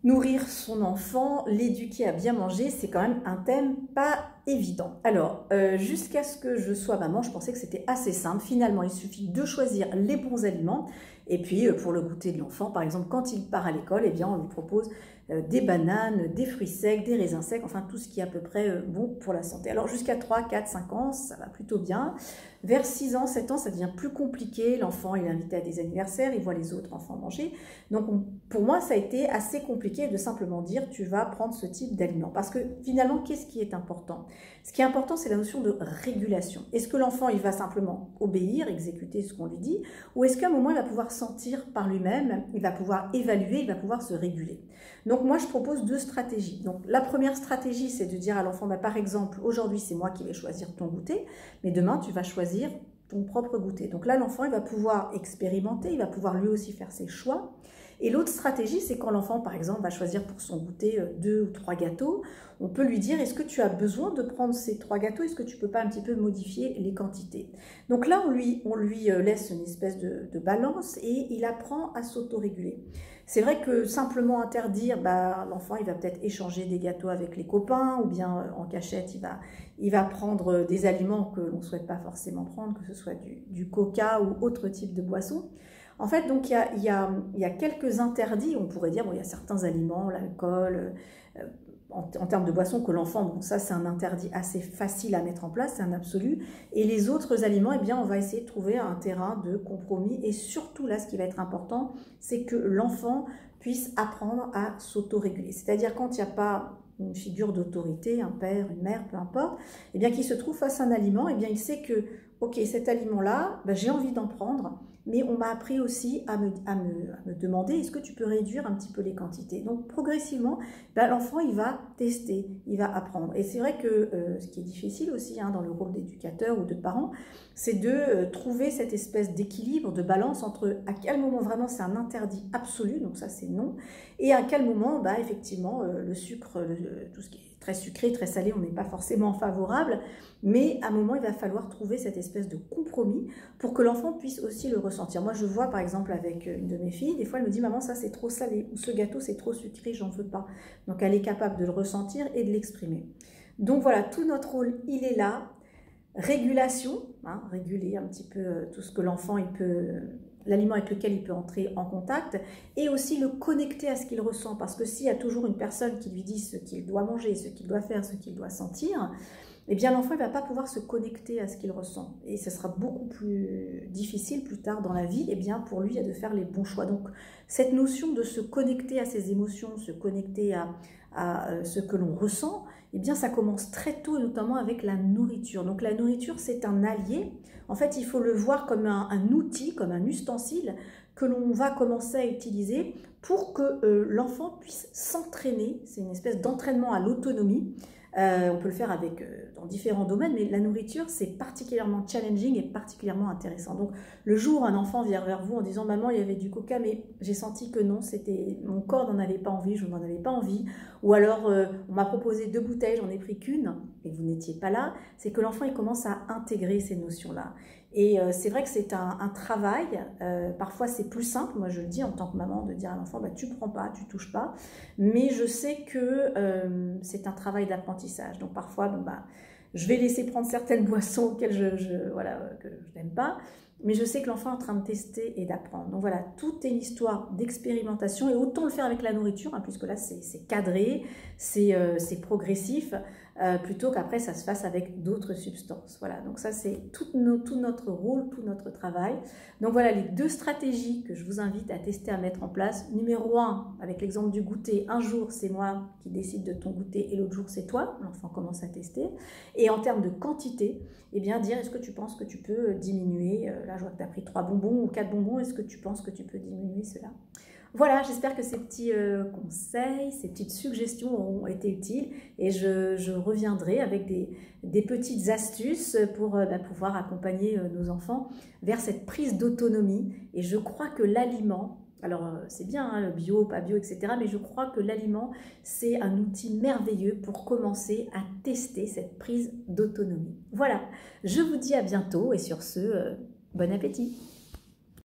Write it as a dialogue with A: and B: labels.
A: Nourrir son enfant, l'éduquer à bien manger, c'est quand même un thème pas évident. Alors, jusqu'à ce que je sois maman, je pensais que c'était assez simple. Finalement, il suffit de choisir les bons aliments. Et puis, pour le goûter de l'enfant, par exemple, quand il part à l'école, eh bien, on lui propose des bananes, des fruits secs, des raisins secs, enfin tout ce qui est à peu près bon pour la santé. Alors, jusqu'à 3, 4, 5 ans, ça va plutôt bien. Vers 6 ans, 7 ans, ça devient plus compliqué. L'enfant, il est invité à des anniversaires, il voit les autres enfants manger. Donc, pour moi, ça a été assez compliqué de simplement dire tu vas prendre ce type d'aliment. Parce que finalement, qu'est-ce qui est important? Ce qui est important, c'est la notion de régulation. Est-ce que l'enfant, il va simplement obéir, exécuter ce qu'on lui dit, ou est-ce qu'à un moment, il va pouvoir sentir par lui-même, il va pouvoir évaluer, il va pouvoir se réguler? Donc, moi, je propose 2 stratégies. Donc, la première stratégie, c'est de dire à l'enfant, par exemple, aujourd'hui, c'est moi qui vais choisir ton goûter, mais demain, tu vas choisir ton propre goûter. Donc là, l'enfant, il va pouvoir expérimenter, il va pouvoir lui aussi faire ses choix. Et l'autre stratégie, c'est quand l'enfant, par exemple, va choisir pour son goûter 2 ou 3 gâteaux, on peut lui dire, est-ce que tu as besoin de prendre ces 3 gâteaux? Est-ce que tu ne peux pas un petit peu modifier les quantités? Donc là, on lui laisse une espèce de balance et il apprend à s'autoréguler. C'est vrai que simplement interdire, l'enfant, il va peut-être échanger des gâteaux avec les copains ou bien en cachette, il va prendre des aliments que l'on ne souhaite pas forcément prendre, que ce soit du coca ou autre type de boisson. En fait, donc, il y a quelques interdits. On pourrait dire, bon, il y a certains aliments, l'alcool, en termes de boissons que l'enfant, bon, ça, c'est un interdit assez facile à mettre en place, c'est un absolu. Et les autres aliments, eh bien, on va essayer de trouver un terrain de compromis. Et surtout, là, ce qui va être important, c'est que l'enfant puisse apprendre à s'autoréguler. C'est-à-dire, quand il n'y a pas une figure d'autorité, un père, une mère, peu importe, eh bien, qu'il se trouve face à un aliment, eh bien, il sait que, ok, cet aliment-là, j'ai envie d'en prendre, mais on m'a appris aussi à me demander, est-ce que tu peux réduire un petit peu les quantités? Donc, progressivement, l'enfant, il va tester, il va apprendre. Et c'est vrai que ce qui est difficile aussi dans le rôle d'éducateur ou de parent, c'est de trouver cette espèce d'équilibre, de balance entre à quel moment vraiment c'est un interdit absolu, donc ça c'est non, et à quel moment, effectivement, le sucre, tout ce qui est très sucré, très salé, on n'est pas forcément favorable, mais à un moment, il va falloir trouver cette espèce de compromis pour que l'enfant puisse aussi le ressentir. Moi, je vois par exemple avec une de mes filles, des fois elle me dit « Maman, ça c'est trop salé » ou « Ce gâteau c'est trop sucré, j'en veux pas ». Donc elle est capable de le ressentir et de l'exprimer. Donc voilà, tout notre rôle, il est là. Régulation, réguler un petit peu tout ce que l'enfant, l'aliment avec lequel il peut entrer en contact, et aussi le connecter à ce qu'il ressent, parce que s'il y a toujours une personne qui lui dit ce qu'il doit manger, ce qu'il doit faire, ce qu'il doit sentir, eh bien l'enfant ne va pas pouvoir se connecter à ce qu'il ressent, et ce sera beaucoup plus difficile plus tard dans la vie, eh bien pour lui de faire les bons choix. Donc cette notion de se connecter à ses émotions, se connecter à ce que l'on ressent, eh bien ça commence très tôt, notamment avec la nourriture. Donc la nourriture, c'est un allié. En fait, il faut le voir comme un outil, comme un ustensile que l'on va commencer à utiliser pour que l'enfant puisse s'entraîner. C'est une espèce d'entraînement à l'autonomie. On peut le faire dans différents domaines, mais la nourriture, c'est particulièrement challenging et particulièrement intéressant. Donc, le jour où un enfant vient vers vous en disant « Maman, il y avait du coca, mais j'ai senti que non, mon corps n'en avait pas envie, je n'en avais pas envie. » Ou alors, on m'a proposé 2 bouteilles, j'en ai pris qu'une, et vous n'étiez pas là. C'est que l'enfant, il commence à intégrer ces notions-là. Et c'est vrai que c'est un travail, parfois c'est plus simple, moi je le dis en tant que maman, de dire à l'enfant, tu prends pas, tu touches pas, mais je sais que c'est un travail d'apprentissage, donc parfois, je vais laisser prendre certaines boissons auxquelles que je n'aime pas, mais je sais que l'enfant est en train de tester et d'apprendre. Donc voilà, tout est une histoire d'expérimentation, et autant le faire avec la nourriture, puisque là c'est cadré, c'est progressif, plutôt qu'après ça se fasse avec d'autres substances. Voilà, donc ça c'est tout notre rôle, tout notre travail. Donc voilà les 2 stratégies que je vous invite à tester, à mettre en place. Numéro 1, avec l'exemple du goûter, un jour c'est moi qui décide de ton goûter et l'autre jour c'est toi, l'enfant commence à tester. Et en termes de quantité, eh bien dire est-ce que tu penses que tu peux diminuer, là je vois que tu as pris 3 bonbons ou 4 bonbons, est-ce que tu penses que tu peux diminuer cela? Voilà, j'espère que ces petits conseils, ces petites suggestions auront été utiles, et je reviendrai avec des petites astuces pour pouvoir accompagner nos enfants vers cette prise d'autonomie. Et je crois que l'aliment, alors c'est bien, le bio, pas bio, etc., mais je crois que l'aliment, c'est un outil merveilleux pour commencer à tester cette prise d'autonomie. Voilà, je vous dis à bientôt, et sur ce, bon appétit!